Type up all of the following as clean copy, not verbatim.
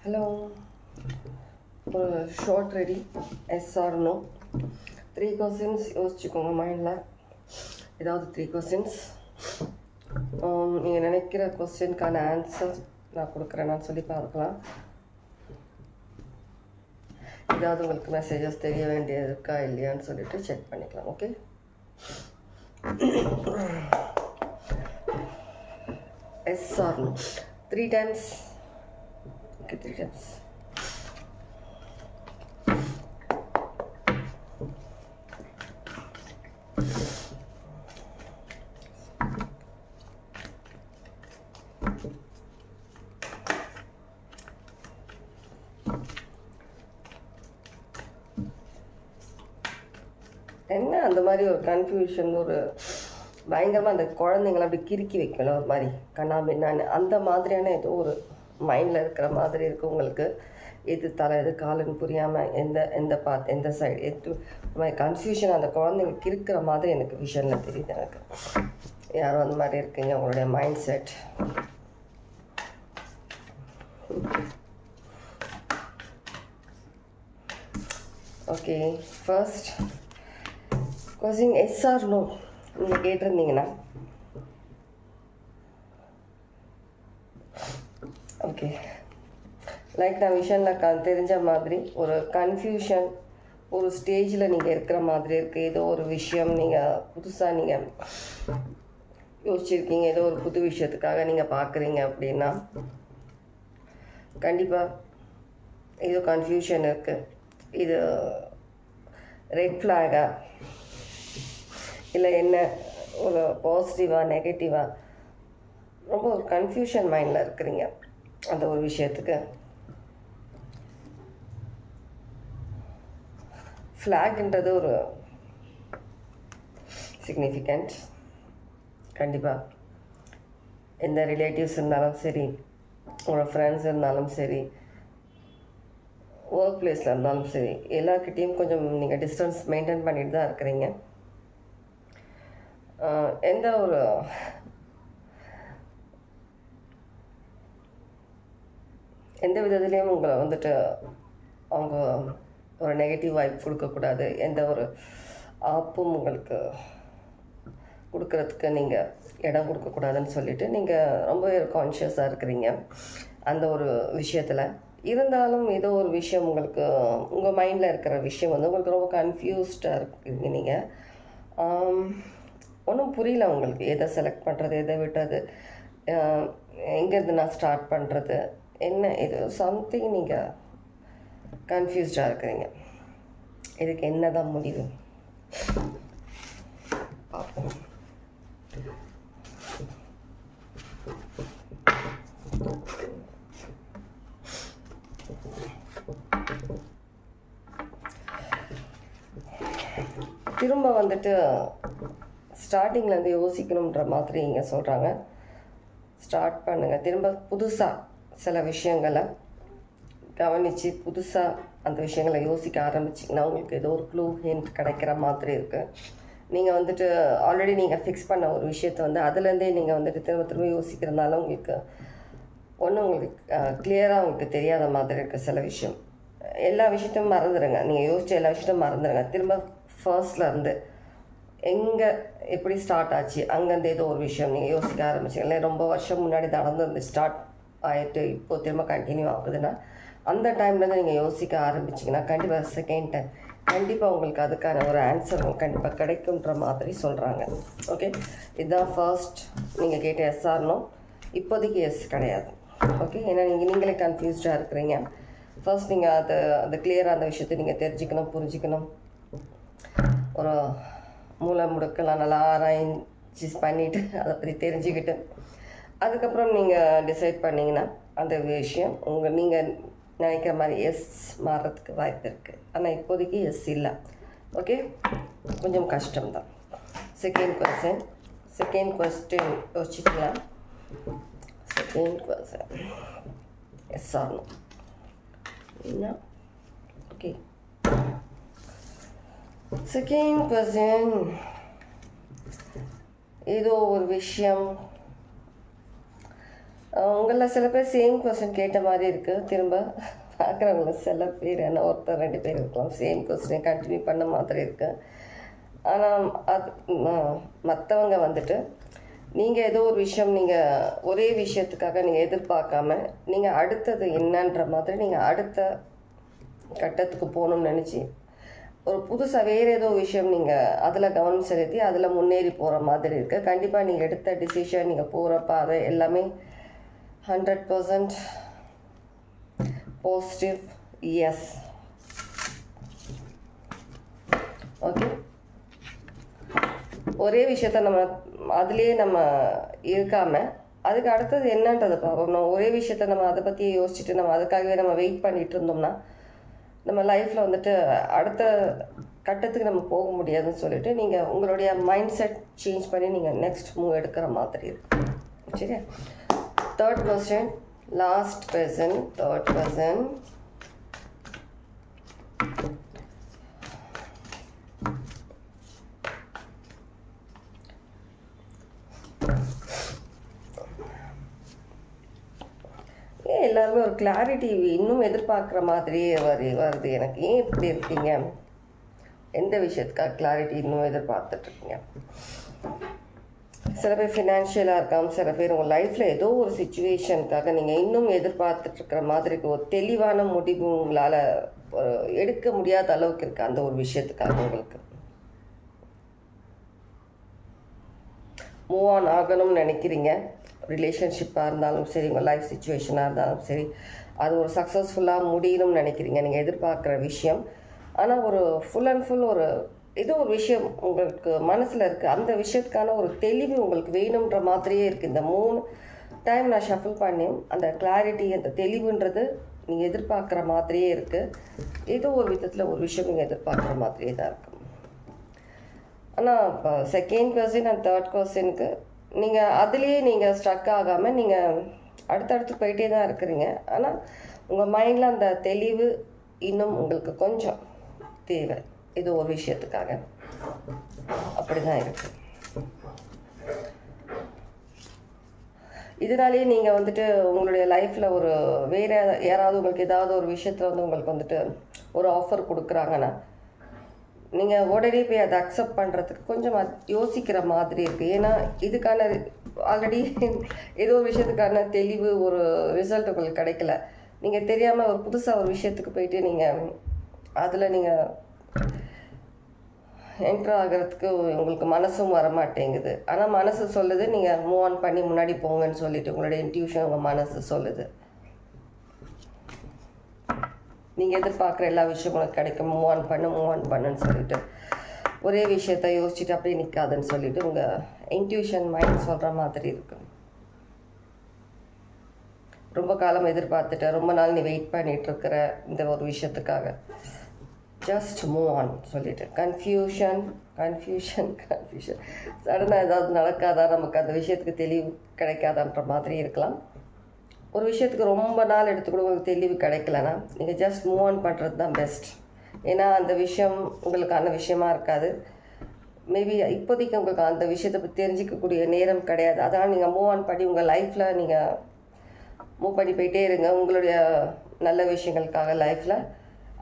Hello. Short ready. Yes or no? 3 questions. யோசிச்சுக்கோங்க மைண்டில் ஏதாவது 3 questions. நீங்கள் நினைக்கிற கொஸ்டினுக்கான ஆன்சர் நான் கொடுக்குறேன்னு சொல்லி பார்க்கலாம். ஏதாவது உங்களுக்கு மெசேஜஸ் தெரிய வேண்டியது இருக்கா இல்லையான்னு சொல்லிட்டு செக் பண்ணிக்கலாம். Okay, yes or no 3 times. Okay, 3 times. என்ன அந்த மாதிரி ஒரு கன்ஃபியூஷன், ஒரு பயங்கரமாக அந்த குழந்தைங்கள அப்படி கிறுக்கி வைக்கல, ஒரு மாதிரி கண்ணாபின்னான்னு அந்த மாதிரியான ஏதோ ஒரு மைண்டில் இருக்கிற மாதிரி இருக்குது உங்களுக்கு. எது தலை எது காலுன்னு புரியாமல் எந்த சைடு எது மாதிரி கன்ஃபியூஷன் அந்த குழந்தைங்க கிறுக்கிற மாதிரி எனக்கு விஷனில் தெரியுது. எனக்கு யாரும் அந்த மாதிரி இருக்கீங்க உங்களுடைய mind set. Okay, first question yes or no நீங்கள் கேட்டிருந்தீங்கன்னா, ஓகே, லைக் நான் விஷனில் தெரிஞ்ச மாதிரி ஒரு கன்ஃபியூஷன் ஒரு ஸ்டேஜில் நீங்கள் இருக்கிற மாதிரி இருக்குது. ஏதோ ஒரு விஷயம் நீங்கள் புதுசாக நீங்கள் யோசிச்சிருக்கீங்க, ஏதோ ஒரு புது விஷயத்துக்காக நீங்கள் பார்க்குறீங்க அப்படின்னா கண்டிப்பாக ஏதோ கன்ஃபியூஷன் இருக்குது. இது ரெட் ஃப்ளாகா இல்லை என்ன, ஒரு பாசிட்டிவாக நெகட்டிவாக, ரொம்ப ஒரு கன்ஃபியூஷன் மைண்டில் இருக்கிறீங்க அந்த ஒரு விஷயத்துக்கு. ஃப்ளாக்ன்றது ஒரு சிக்னிஃபிகண்ட். கண்டிப்பாக எந்த ரிலேட்டிவ்ஸ் இருந்தாலும் சரி, உங்களோட ஃப்ரெண்ட்ஸ் இருந்தாலும் சரி, ஒர்க் பிளேஸில் இருந்தாலும் சரி, எல்லாருக்கிட்டேயும் கொஞ்சம் நீங்கள் டிஸ்டன்ஸ் மெயின்டைன் பண்ணிட்டு தான் இருக்கிறீங்க. எந்த விதத்துலேயும் உங்களை வந்துட்டு அவங்க ஒரு நெகட்டிவ் வைப் கொடுக்கக்கூடாது, எந்த ஒரு ஆப்பும் உங்களுக்கு கொடுக்கறதுக்கு நீங்கள் இடம் கொடுக்கக்கூடாதுன்னு சொல்லிவிட்டு நீங்கள் ரொம்பவே கான்ஷியஸாக இருக்கிறீங்க அந்த ஒரு விஷயத்தில். இருந்தாலும் ஏதோ ஒரு விஷயம் உங்களுக்கு உங்கள் மைண்டில் இருக்கிற விஷயம் வந்து உங்களுக்கு ரொம்ப கன்ஃபியூஸ்டாக இருக்கீங்க. நீங்கள் ஒன்றும் புரியல உங்களுக்கு, எதை செலக்ட் பண்ணுறது, எதை விட்டது, எங்கேருந்து நான் ஸ்டார்ட் பண்ணுறது, என்ன இது சம்திங் நீங்கள் கன்ஃபியூஸ்டாக இருக்கிறீங்க. இதுக்கு என்ன தான் முடிவு பார்ப்போம். திரும்ப வந்துட்டு ஸ்டார்டிங்லேருந்து யோசிக்கணுன்ற மாதிரி இங்கே சொல்கிறாங்க. ஸ்டார்ட் பண்ணுங்கள், திரும்ப புதுசாக சில விஷயங்களை கவனித்து புதுசாக அந்த விஷயங்களை யோசிக்க ஆரம்பிச்சிங்கன்னா உங்களுக்கு ஏதோ ஒரு க்ளூ ஹிண்ட் கிடைக்கிற மாதிரி இருக்குது. நீங்கள் வந்துட்டு ஆல்ரெடி நீங்கள் ஃபிக்ஸ் பண்ண ஒரு விஷயத்தை வந்து அதுலேருந்தே நீங்கள் வந்துட்டு திரும்ப திரும்ப யோசிக்கிறதுனால உங்களுக்கு ஒன்றும் உங்களுக்கு கிளியராக உங்களுக்கு தெரியாத மாதிரி இருக்குது. சில விஷயம் எல்லா விஷயத்தையும் மறந்துடுங்க, நீங்கள் யோசித்த எல்லா விஷயத்தையும் மறந்துடுங்க. திரும்ப ஃபர்ஸ்ட்லேருந்து எங்கே எப்படி ஸ்டார்ட் ஆச்சு அங்கேருந்து ஏதோ ஒரு விஷயம் நீங்கள் யோசிக்க ஆரம்பிச்சிங்களே, ரொம்ப வருஷம் முன்னாடி நடந்து ஸ்டார்ட் ஆகிட்டு இப்போது திரும்ப கண்டினியூ ஆகுதுன்னா அந்த டைம்லேருந்து நீங்கள் யோசிக்க ஆரம்பிச்சிங்கன்னா கண்டிப்பாக செகண்ட் டைம் கண்டிப்பாக உங்களுக்கு அதுக்கான ஒரு ஆன்சர் கண்டிப்பாக கிடைக்குன்ற மாதிரி சொல்கிறாங்க. ஓகே, இதுதான் ஃபர்ஸ்ட் நீங்கள் கேட்ட எஸ் ஆர் நோ. இப்போதைக்கு எஸ் கிடையாது. ஓகே, ஏன்னா நீங்களே கன்ஃபியூஸ்டாக இருக்கிறீங்க. ஃபர்ஸ்ட் நீங்கள் அது கிளியராக அந்த விஷயத்தை நீங்கள் தெரிஞ்சுக்கணும், புரிஞ்சுக்கணும். ஒரு மூளை முடுக்கலாம் நல்லா ஆராய்ச்சி பண்ணிவிட்டு அதை பற்றி தெரிஞ்சுக்கிட்டு அதுக்கப்புறம் நீங்கள் டிசைட் பண்ணிங்கன்னா அந்த விஷயம் நீங்கள் நினைக்கிற மாதிரி எஸ் மாறுறதுக்கு வாய்ப்பு இருக்குது. ஆனால் இப்போதைக்கு எஸ் இல்லை. ஓகே, கொஞ்சம் கஷ்டம்தான். செகண்ட் கொஸ்டின் யோசிச்சுக்கலாம். Second question yes or no. என்ன? ஓகே, செகண்ட் கொஸ்டின், ஏதோ ஒரு விஷயம் உங்களில் சில பேர் சேம் கொஸ்டின் கேட்ட மாதிரி இருக்குது. திரும்ப பார்க்குறவங்கள சில பேர் என்ன ஒருத்தர் 2 பேர் இருக்கலாம் சேம் கொஸ்டினை கண்டினியூ பண்ண மாதிரி இருக்குது. ஆனால் அது மற்றவங்க வந்துட்டு நீங்கள் ஏதோ ஒரு விஷயம் நீங்கள் ஒரே விஷயத்துக்காக நீங்கள் எதிர்பார்க்காம நீங்கள் அடுத்தது என்னன்ற மாதிரி நீங்கள் அடுத்த கட்டத்துக்கு போகணும்னு நினச்சி ஒரு புதுசாக வேறு ஏதோ விஷயம் நீங்கள் அதில் கவனம் செலுத்தி அதில் முன்னேறி போகிற மாதிரி இருக்குது. கண்டிப்பாக நீங்கள் எடுத்த டிசிஷன் நீங்கள் போகிற பாதை எல்லாமே 100% பாசிட்டிவ். S, okay. ஒரே விஷயத்த நம்ம அதுலேயே நம்ம இருக்காமல் அதுக்கு அடுத்தது என்னன்றதை பார்க்கணும். ஒரே விஷயத்த நம்ம அதை பற்றி யோசிச்சுட்டு நம்ம அதுக்காகவே நம்ம வெயிட் பண்ணிகிட்டு இருந்தோம்னா நம்ம லைஃப்பில் வந்துட்டு அடுத்த கட்டத்துக்கு நம்ம போக முடியாதுன்னு சொல்லிட்டு நீங்கள் உங்களுடைய மைண்ட் செட் சேஞ்ச் பண்ணி நீங்கள் நெக்ஸ்ட் மூவ் எடுக்கிற மாதிரி இருக்கும். சரியா? Third question, last person, third person. எல்லாருமே ஒரு கிளாரிட்டி இன்னும் எதிர்பார்க்குற மாதிரியே வருது. எனக்கு ஏன் இப்படி இருக்கீங்க? எந்த விஷயத்துக்காக கிளாரிட்டி இன்னும் எதிர்பார்த்துட்ருக்கீங்க? சில பேர் ஃபினான்ஷியலாக இருக்காமல், சில பேர் உங்கள் லைஃப்பில் ஏதோ ஒரு சுச்சுவேஷனுக்காக நீங்கள் இன்னும் எதிர்பார்த்துட்ருக்கிற மாதிரி ஒரு தெளிவான முடிவு உங்களால் எடுக்க முடியாத அளவுக்கு இருக்குது அந்த ஒரு விஷயத்துக்காக. உங்களுக்கு மூவ் ஆன் ஆகணும்னு நினைக்கிறீங்க. ரிலேஷன்ஷிப்பாக இருந்தாலும் சரி, உங்கள் லைஃப் சுச்சுவேஷனாக இருந்தாலும் சரி, அது ஒரு சக்ஸஸ்ஃபுல்லாக முடியணும்னு நினைக்கிறீங்க நீங்கள் எதிர்பார்க்குற விஷயம். ஆனால் ஒரு ஃபுல் அண்ட் ஃபுல் ஒரு ஏதோ ஒரு விஷயம் உங்களுக்கு மனசில் இருக்குது. அந்த விஷயத்துக்கான ஒரு தெளிவு உங்களுக்கு வேணுன்ற மாதிரியே இருக்குது. இந்த 3 டைம் நான் ஷஃபில் பண்ணி அந்த கிளாரிட்டி, அந்த தெளிவுன்றது நீங்கள் எதிர்பார்க்குற மாதிரியே இருக்குது. ஏதோ ஒரு விதத்தில் ஒரு விஷயம் நீங்கள் எதிர்பார்க்குற மாதிரியே தான் இருக்குது. ஆனால் இப்போ செகண்ட் கொஸ்டின் அண்ட் தேர்ட் கொஸ்டினுக்கு நீங்கள் அதுலேயே நீங்கள் ஸ்ட்ரக் ஆகாமல் நீங்கள் அடுத்தடுத்து போயிட்டே தான் இருக்கிறீங்க. ஆனால் உங்கள் மைண்டில் அந்த தெளிவு இன்னும் உங்களுக்கு கொஞ்சம் தேவை இது ஒரு விஷயத்துக்காக. அப்படி தான் இருக்குது. இதனாலேயே நீங்கள் வந்துட்டு உங்களுடைய லைஃப்பில் ஒரு வேறு யாராவது உங்களுக்கு ஏதாவது ஒரு விஷயத்தில் வந்து உங்களுக்கு வந்துட்டு ஒரு ஆஃபர் கொடுக்குறாங்கன்னா நீங்கள் உடனே போய் அதை அக்செப்ட் பண்ணுறதுக்கு கொஞ்சம் யோசிக்கிற மாதிரி இருக்குது. ஏன்னா இதுக்கான ஆல்ரெடி ஏதோ ஒரு விஷயத்துக்கான தெளிவு ஒரு ரிசல்ட் உங்களுக்கு கிடைக்கல. நீங்கள் தெரியாமல் ஒரு புதுசாக ஒரு விஷயத்துக்கு போயிட்டு நீங்கள் அதில் நீங்கள் என்ட்ரு ஆகிறதுக்கு உங்களுக்கு மனசும் வர மாட்டேங்குது. ஆனால் மனசு சொல்லுது நீங்கள் மூவ் ஆன் பண்ணி முன்னாடி போங்கன்னு சொல்லிட்டு உங்களுடைய இன்ட்யூஷன் உங்கள் மனசு சொல்லுது. நீங்கள் எதிர்பார்க்குற எல்லா விஷயம் உங்களுக்கு கிடைக்கும். மூவ் ஆன் பண்ணுன்னு சொல்லிட்டு ஒரே விஷயத்த யோசிச்சுட்டு அப்படியே நிற்காதுன்னு சொல்லிட்டு உங்கள் இன்ட்யூஷன் மைண்ட் சொல்கிற மாதிரி இருக்கு. ரொம்ப காலம் எதிர்பார்த்துட்ட, ரொம்ப நாள் நீ வெயிட் பண்ணிட்டு இருக்கிற இந்த ஒரு விஷயத்துக்காக ஜஸ்ட் மூவ் ஆன் சொல்லிட்டு கன்ஃபியூஷன் சடனாக ஏதாவது நடக்காதா, நமக்கு அந்த விஷயத்துக்கு தெளிவு கிடைக்காதான்ற மாதிரி இருக்கலாம். ஒரு விஷயத்துக்கு ரொம்ப நாள் எடுத்துக்கூட உங்களுக்கு தெளிவு கிடைக்கலன்னா நீங்கள் ஜஸ்ட் மூவ் ஆன் பண்ணுறது தான் பெஸ்ட். ஏன்னா அந்த விஷயம் உங்களுக்கான விஷயமா இருக்காது. மேபி இப்போதைக்கு உங்களுக்கு அந்த விஷயத்தை பற்றி தெரிஞ்சிக்கக்கூடிய நேரம் கிடையாது. அதனால் நீங்கள் மூவ் ஆன் பண்ணி உங்கள் லைஃப்பில் நீங்கள் மூவ் பண்ணி போயிட்டே இருங்க உங்களுடைய நல்ல விஷயங்களுக்காக. லைஃப்பில்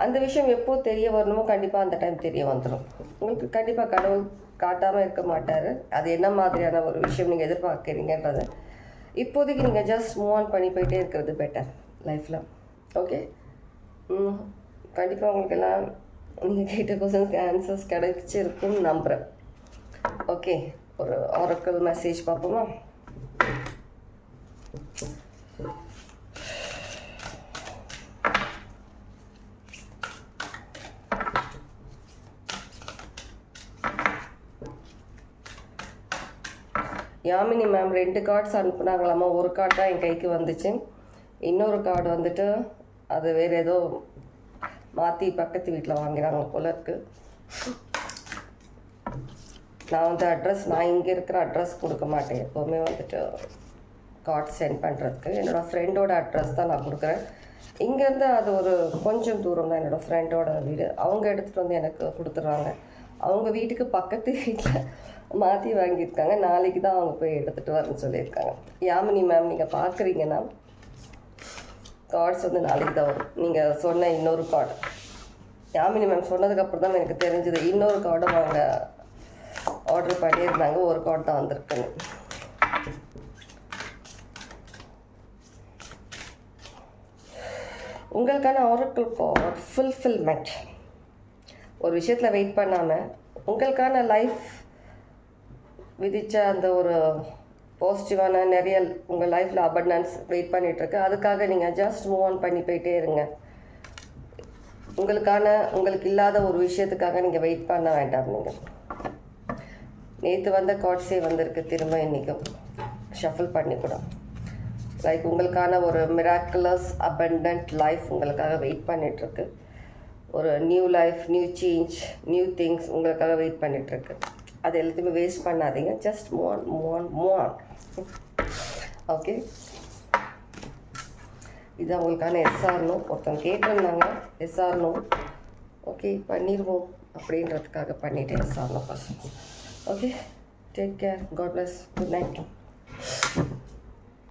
அந்த விஷயம் எப்போ தெரிய வரணுமோ கண்டிப்பாக அந்த டைம் தெரிய வந்துடும் உங்களுக்கு. கண்டிப்பாக கடவுள் காட்டாமல் இருக்க மாட்டார். அது என்ன மாதிரியான ஒரு விஷயம் நீங்கள் எதிர்பார்க்குறீங்கன்றது இப்போதைக்கு நீங்கள் ஜஸ்ட் மூவ் ஆன் பண்ணி போயிட்டே இருக்கிறது பெட்டர் லைஃப்பில். ஓகே, கண்டிப்பாக உங்களுக்கு எல்லாம் நீங்கள் கேட்ட கொஸ்டின்ஸ்க்கு ஆன்சர்ஸ் கிடைச்சிருக்குன்னு நம்புகிறேன். ஓகே, ஒரு ஆரக்கிள் மெசேஜ் பார்ப்போமா? யாமினி மேம் 2 கார்ட்ஸ் அனுப்புனாங்களாமா. ஒரு கார்டு தான் என் கைக்கு வந்துச்சு. இன்னொரு கார்டு வந்துட்டு அது வேறு ஏதோ மாற்றி பக்கத்து வீட்டில் வாங்கிறாங்க போல இருக்கு. நான் வந்து நான் இங்கே இருக்கிற அட்ரஸ் கொடுக்க மாட்டேன் எப்போவுமே வந்துட்டு கார்டு சென்ட் பண்ணுறதுக்கு. என்னோடய ஃப்ரெண்டோட அட்ரஸ் தான் நான் கொடுக்குறேன். இங்கேருந்து அது ஒரு கொஞ்சம் தூரம் தான் என்னோடய ஃப்ரெண்டோட வீடு. அவங்க எடுத்துகிட்டு வந்து எனக்கு கொடுத்துட்றாங்க. அவங்க வீட்டுக்கு பக்கத்து வீட்டில் மாற்றி வாங்கியிருக்காங்க. நாளைக்கு தான் அவங்க போய் எடுத்துகிட்டு வரேன்னு சொல்லியிருக்காங்க. யாமினி மேம் நீங்கள் பார்க்குறீங்கன்னா கார்ட்ஸ் வந்து நாளைக்கு தான் வரும். நீங்கள் சொன்ன இன்னொரு கார்டு யாமினி மேம் சொன்னதுக்கப்புறம் தான் எனக்கு தெரிஞ்சது. இன்னொரு கார்டும் அவங்க ஆர்டர் பண்ணியிருந்தாங்க. ஒரு கார்டு தான் வந்திருக்குன்னு. உங்களுக்கான ஆரக்கிள் கார்ட் ஃபுல்ஃபில்மெண்ட். ஒரு விஷயத்தில் வெயிட் பண்ணாமல் உங்களுக்கான லைஃப் விதித்த அந்த ஒரு பாசிட்டிவான நிறைய உங்கள் லைஃப்பில் அபண்டன்ஸ் வெயிட் பண்ணிகிட்ருக்கு. அதுக்காக நீங்கள் ஜஸ்ட் மூவ் ஆன் பண்ணி போயிட்டே இருங்க. உங்களுக்கு இல்லாத ஒரு விஷயத்துக்காக நீங்கள் வெயிட் பண்ண வேண்டாம். நீங்கள் நேற்று வந்த கார்ட்ஸே வந்திருக்கு. திரும்ப இன்றைக்கும் ஷஃபிள் பண்ணி கூட லைக் உங்களுக்கான ஒரு மிராக்குலஸ் அபண்டன்ட் லைஃப் உங்களுக்காக வெயிட் பண்ணிகிட்ருக்கு. ஒரு new life, new change, new things உங்களுக்காக வெயிட் பண்ணிகிட்ருக்கு. அது எல்லாத்தையுமே வேஸ்ட் பண்ணாதீங்க. Just move on. ஓகே, இதுதான் உங்களுக்கான எஸ்ஆர்னோ. ஒருத்தவங்க கேட்டிருந்தாங்க எஸ்ஆர்னோ. ஓகே, பண்ணிடுவோம் அப்படின்றதுக்காக பண்ணிவிட்டேன் yes or no first. Okay, take care. God bless. Good night.